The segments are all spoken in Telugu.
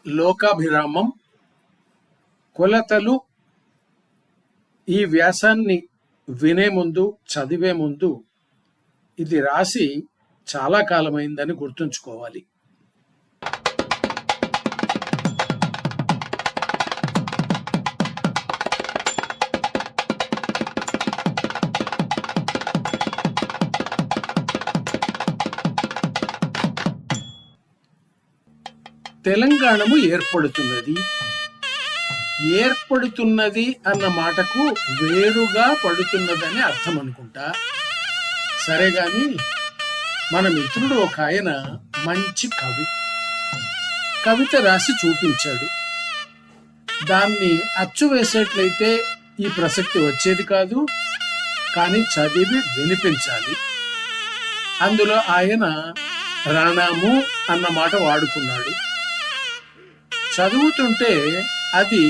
లోకాభిరామం కొలతలు. ఈ వ్యాసాన్ని వినే ముందు, చదివే ముందు ఇది రాసి చాలా కాలమైందని గుర్తుంచుకోవాలి. తెలంగాణము ఏర్పడుతున్నది అన్న మాటకు వేరుగా పడుతున్నదని అర్థం అనుకుంటా. సరే గాని మన మిత్రుడు ఒక ఆయన మంచి కవిత రాసి చూపించాడు. దాన్ని అచ్చు వేసేట్లయితే ఈ ప్రసక్తి వచ్చేది కాదు, కానీ చదివి వినిపించాలి. అందులో ఆయన రణము అన్న మాట వాడుకున్నాడు. చదువుతుంటే అది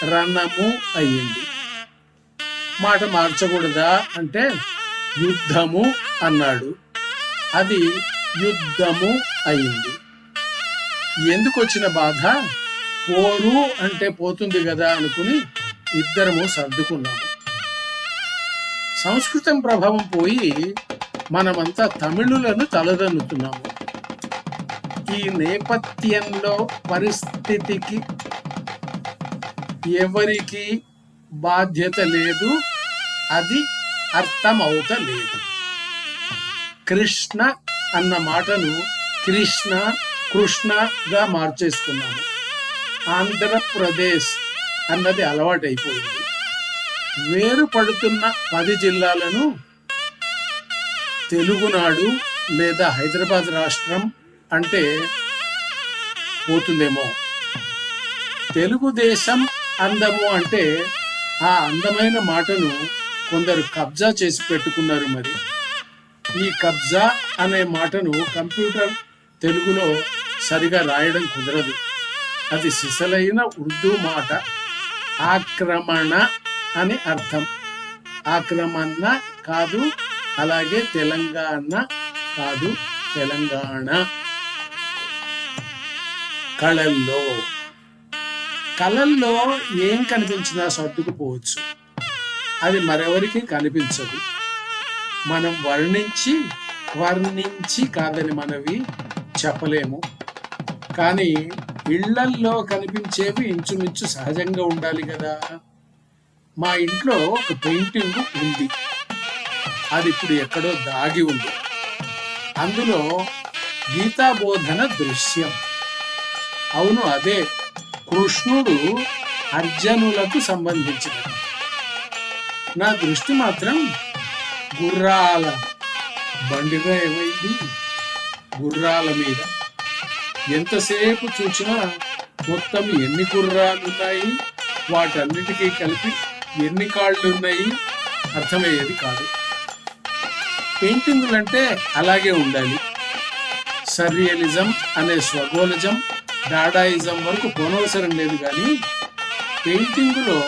రణము అయ్యింది. మాట మార్చకూడదా అంటే యుద్ధము అన్నాడు. అది యుద్ధము అయింది. ఎందుకు వచ్చిన బాధ? పోరు అంటే పోతుంది కదా అనుకుని ఇద్దరము సర్దుకున్నాము. సంస్కృతం ప్రభావం పోయి మనమంతా తమిళులను తలదన్నుతున్నాము. ఈ నేపథ్యంలో పరిస్థితికి ఎవరికి బాధ్యత లేదు, అది అర్థమవుతలేదు. కృష్ణ అన్న మాటను కృష్ణగా మార్చేసుకున్నాము. ఆంధ్రప్రదేశ్ అన్నది అలవాటైపోయింది. వేరుపడుతున్న 10 జిల్లాలను తెలుగునాడు లేదా హైదరాబాద్ రాష్ట్రం అంటే పోతుందేమో. తెలుగుదేశం అందము అంటే ఆ అందమైన మాటను కొందరు కబ్జా చేసి పెట్టుకున్నారు. మరి ఈ కబ్జా అనే మాటను కంప్యూటర్ తెలుగులో సరిగా రాయడం కుదరదు. అది సిసలైన ఉర్దూ మాట. ఆక్రమణ అని అర్థం. ఆక్రమణ కాదు, అలాగే తెలంగాణ కాదు, తెలంగాణ. కళల్లో ఏం కనిపించినా సర్దుకుపోవచ్చు. అది మరెవరికి కనిపించదు. మనం వర్ణించి కాదని మనవి చెప్పలేము. కానీ ఇళ్లల్లో కనిపించేవి ఇంచుమించు సహజంగా ఉండాలి కదా. మా ఇంట్లో ఒక పెయింటింగ్ ఉంది. అది ఇప్పుడు ఎక్కడో దాగి ఉంది. అందులో గీతాబోధన దృశ్యం. అవును, అదే కృష్ణుడు అర్జునులకు సంబంధించినది. నా దృష్టి మాత్రం గుర్రాల బండిగా ఏమైంది. గుర్రాల మీద ఎంతసేపు చూసినా మొత్తం ఎన్ని గుర్రాలు ఉన్నాయి, వాటన్నిటికీ కలిపి ఎన్ని కాళ్ళు ఉన్నాయి అర్థమయ్యేది కాదు. పెయింటింగులంటే అలాగే ఉండాలి. సర్రియలిజం అనే స్వగోలజం, డాడాయిజం వరకు కొనవసరం లేదు. కానీ పెయింటింగులో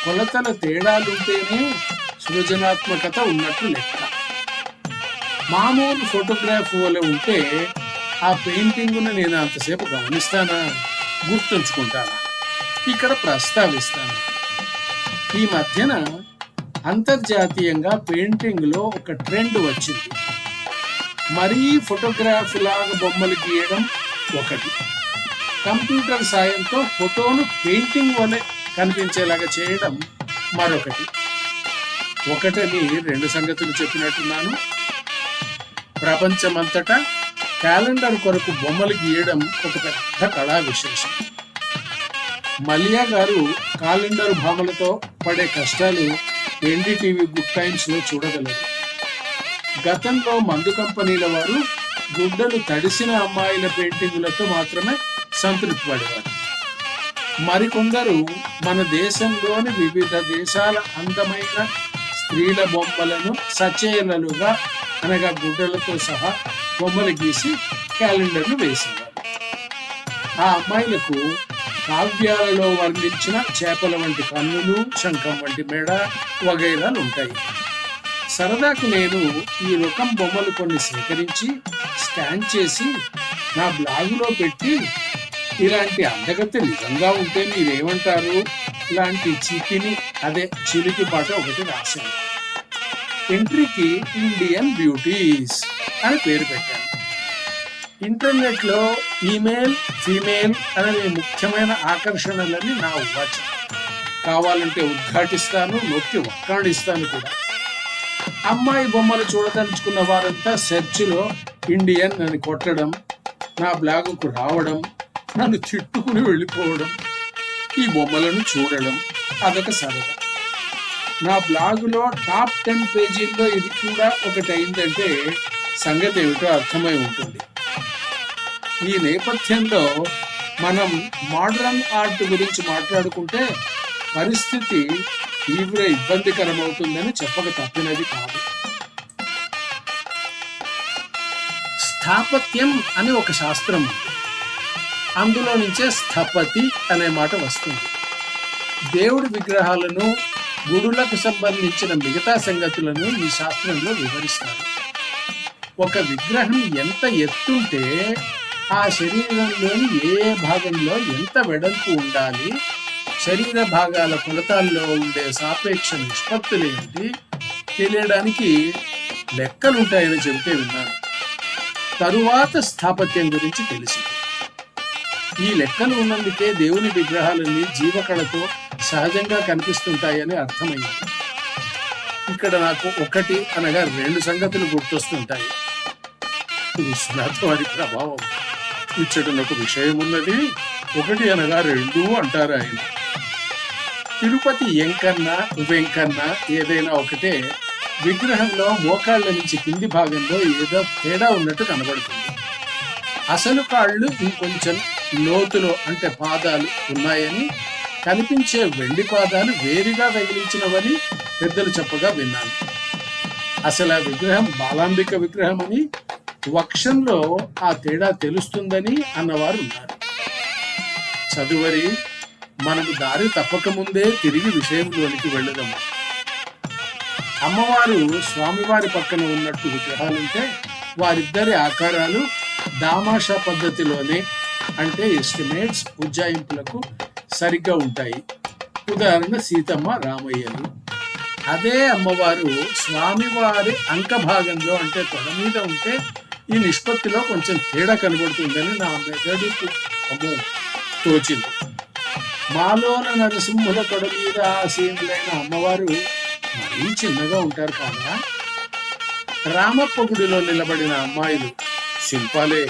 కొలతల తేడాలుంటేనే సృజనాత్మకత ఉన్నట్లు లెక్క. మామూలు ఫోటోగ్రాఫ్ వల్ల ఉంటే ఆ పెయింటింగును నేను అంతసేపు గమనిస్తానా, గుర్తుంచుకుంటానా? ఇక్కడ ప్రస్తావిస్తాను. ఈ మధ్యన అంతర్జాతీయంగా పెయింటింగ్లో ఒక ట్రెండ్ వచ్చింది. మరీ ఫోటోగ్రాఫ్ లాగా బొమ్మలు గీయడం ఒకటి, కంప్యూటర్ సాయంతో ఫోటోను పెయింటింగ్ వలె కనిపించేలాగా చేయడం మరొకటి. ఒకటని 2 సంగతులు చెప్పినట్టున్నాను. ప్రపంచమంతటా క్యాలెండర్ కొరకు బొమ్మలు గీయడం ఒక పెద్ద కళా విశేషం. మలియా గారు క్యాలెండర్ భామలతో పడే కష్టాలు ఎన్డీటీవీ గుడ్ టైమ్స్ లో చూడగలరు. గతంలో మందు కంపెనీల వారు గుడ్డలు తడిసిన అమ్మాయిల పెయింటింగులతో మాత్రమే సంతృప్తి పడేవారు. మరికొందరు మన దేశంలోని వివిధ దేశాల అందమైన స్త్రీల బొమ్మలను సచేలలుగా అనగా గుడ్డలతో సహా బొమ్మలు గీసి క్యాలెండర్లు వేసేవారు. ఆ అమ్మాయిలకు కావ్యాలలో వర్ణించిన చేపల వంటి కన్నులు, శంఖం వంటి మెడ వగైరాలు ఉంటాయి. సరదాకు నేను ఈ రకం బొమ్మలు కొన్ని సేకరించి స్కాన్ చేసి నా బ్లాగులో పెట్టి ఇలాంటి అందగత్తె నిజంగా ఉంటే మీరేమంటారు? ఇలాంటి చితిని అదే చిలికి పాట ఒకటి రాశాను. ఎంట్రీకి ఇండియన్ బ్యూటీస్ అని పేరు పెట్టాను. ఇంటర్నెట్ లో ఈమెయిల్, ఫీమేల్ అనే ముఖ్యమైన ఆకర్షణలని నా ఉవాచన. కావాలంటే ఉద్ఘాటిస్తాను, నొక్కి వక్కాడిస్తాను కూడా. అమ్మాయి బొమ్మలు చూడదలుచుకున్న వారంతా సెర్చ్లో ఇండియన్ అని కొట్టడం, నా బ్లాగుకు రావడం, నన్ను తిట్టుకుని వెళ్ళిపోవడం, ఈ బొమ్మలను చూడడం అదొక సరదా. నా బ్లాగులో టాప్ 10 పేజీల్లో ఇది కూడా ఒకటి అయిందంటే సంగతి ఏమిటో అర్థమై ఉంటుంది. ఈ నేపథ్యంలో మనం మోడర్న్ ఆర్ట్ గురించి మాట్లాడుకుంటే పరిస్థితి తీవ్ర ఇబ్బందికరమవుతుందని చెప్పక తప్పినది కాదు. స్థాపత్యం అని ఒక శాస్త్రం ఉంది. అందులో నుంచే స్థపతి అనే మాట వస్తుంది. దేవుడి విగ్రహాలను, గుడులకు సంబంధించిన మిగతా సంగతులను ఈ శాస్త్రంలో వివరిస్తారు. ఒక విగ్రహం ఎంత ఎత్తుంటే ఆ శరీరంలోని ఏ భాగంలో ఎంత వెడల్పు ఉండాలి, శరీర భాగాల కొలతాల్లో ఉండే సాపేక్ష నిష్పత్తులు ఏమిటి తెలియడానికి లెక్కలుంటాయని చెబితే విన్నాను. తరువాత స్థాపత్యం గురించి తెలిసింది. ఈ లెక్కలు ఉన్నందుకే దేవుని విగ్రహాలన్నీ జీవకళతో సహజంగా కనిపిస్తుంటాయని అర్థమైంది. ఇక్కడ నాకు ఒకటి అనగా 2 సంగతులు గుర్తొస్తుంటాయి. విశ్వనాథ వారి ప్రభావం. ఇచ్చటనొక విషయం ఉన్నది, 1 అనగా 2 అంటారు ఆయన. తిరుపతి ఎంకన్నా వెంకన్నా ఏదైనా ఒకటే, విగ్రహంలో మోకాళ్ళ నుంచి కింది భాగంలో ఏదో తేడా ఉన్నట్టు కనబడుతుంది. అసలు కాళ్ళు ఇంకొంచెం లోతులో అంటే పాదాలు ఉన్నాయని, కనిపించే వెండి పాదాలు వేరుగా తగిలించినవని పెద్దలు చెప్పగా విన్నాను. అసలు ఆ విగ్రహం బాలాంబిక విగ్రహం అని, వక్షంలో ఆ తేడా తెలుస్తుందని అన్నవారు ఉన్నారు. చదువరి, మనకు దారి తప్పకముందే తిరిగి విషయంలోనికి వెళ్ళదాము. అమ్మవారు స్వామివారి పక్కన ఉన్నట్టు విగ్రహాలుంటే వారిద్దరి ఆకారాలు దామాషా పద్ధతిలోనే, అంటే ఎస్టిమేట్స్, ఉజ్జాయింపులకు సరిగ్గా ఉంటాయి. ఉదాహరణ సీతమ్మ, రామయ్యలు. అదే అమ్మవారు స్వామివారి అంక భాగంలో అంటే తొడ మీద ఉంటే ఈ నిష్పత్తిలో కొంచెం తేడా కనబడుతుందని నా మెదడుకు తోచింది. మాలోన నరసింహుల తొడ మీద ఆసీనులైన అమ్మవారు మరీ చిన్నగా ఉంటారు కాదా? రామప్ప గుడిలో నిలబడిన అమ్మాయిలు శిల్పాలే.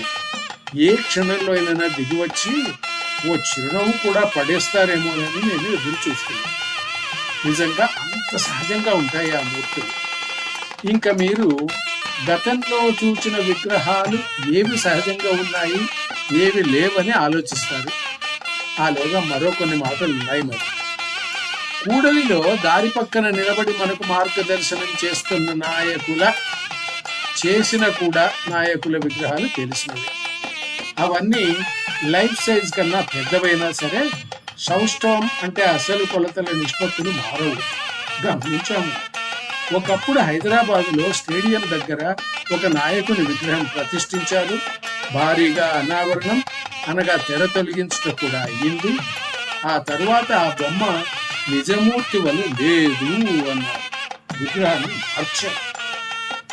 ఏ క్షణంలో అయినా దిగివచ్చి ఓ చిరునవ్వు కూడా పడేస్తారేమోనని నేను ఎదురు చూస్తున్నాను. నిజంగా అంత సహజంగా ఉంటాయి ఆ మూర్తులు. ఇంకా మీరు గతంలో చూచిన విగ్రహాలు ఏవి సహజంగా ఉన్నాయి, ఏవి లేవని ఆలోచిస్తారు. ఆలోగా మరో కొన్ని మాటలు ఉన్నాయి. మరి కూడలిలో దారి పక్కన నిలబడి మనకు మార్గదర్శనం చేస్తున్న నాయకుల విగ్రహాలు తెలిసినవి. అవన్నీ లైఫ్ సైజ్ కన్నా పెద్దవైనా సరే సౌష్ఠవం అంటే అసలు కొలతల నిష్పత్తులు మారవు. గమనించాము. ఒకప్పుడు హైదరాబాదులో స్టేడియం దగ్గర ఒక నాయకుని విగ్రహం ప్రతిష్ఠించారు. భారీగా అనావరణం అనగా తెర తొలగించట కూడా అయ్యింది. ఆ తరువాత ఆ బొమ్మ నిజమూర్తి వల్ల లేదు అన్నారు. విగ్రహాన్ని మార్చారు.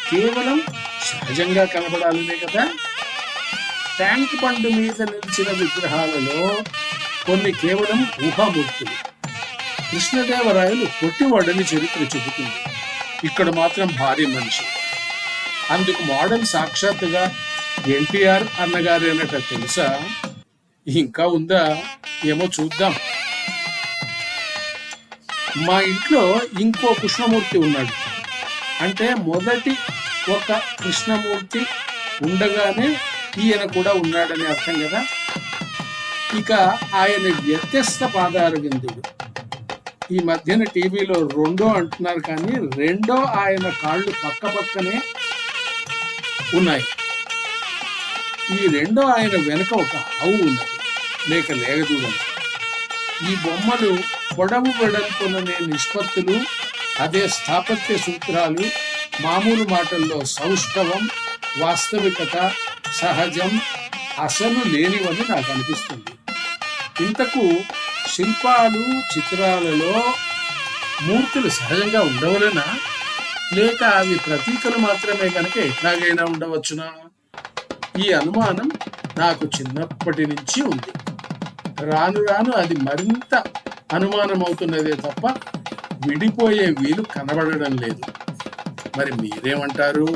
కేవలం సహజంగా కనబడాలనే కదా. ట్యాంక్ బండ్ మీద నిలిచిన విగ్రహాలలో కొన్ని కేవలం ఊహామూర్తులు. కృష్ణదేవరాయలు పొట్టివాడని చరిత్ర చెబుతుంది. ఇక్కడ మాత్రం భారీ మనిషి. అందుకు మోడల్ సాక్షాత్తుగా ఎన్టీఆర్ అన్నగారేనట తెలుసా? ఇంకా ఉందా ఏమో చూద్దాం. మా ఇంట్లో ఇంకో కృష్ణమూర్తి ఉన్నాడు. అంటే మొదటి ఒక కృష్ణమూర్తి ఉండగానే ఈయన కూడా ఉన్నాడని అర్థం కదా. ఇక ఆయన వ్యత్యస్త పాదారవిందుడు. ఈ మధ్యన టీవీలో 2 అంటున్నారు, కానీ 2 ఆయన కాళ్ళు పక్క పక్కనే ఉన్నాయి. ఈ 2 ఆయన వెనుక ఒక ఆవు ఉన్నది, లేక లేగదూడని. ఈ బొమ్మలు పొడవు వెడల్పుననే నిష్పత్తులు, అదే స్థాపత్య సూత్రాలు, మామూలు మాటల్లో సౌష్ఠవం, వాస్తవికత, సహజం అసలు లేనివని నాకు అనిపిస్తుంది. ఇంతకు శిల్పాలు చిత్రాలలో మూర్తులు సహజంగా ఉండవలేనా, లేక అవి ప్రతీకలు మాత్రమే కనుక ఎట్లాగైనా ఉండవచ్చునా? ఈ అనుమానం నాకు చిన్నప్పటి నుంచి ఉంది. రాను రాను అది మరింత అనుమానం అవుతున్నదే తప్ప విడిపోయే వీలు కనబడడం లేదు. మరి మీరేమంటారు?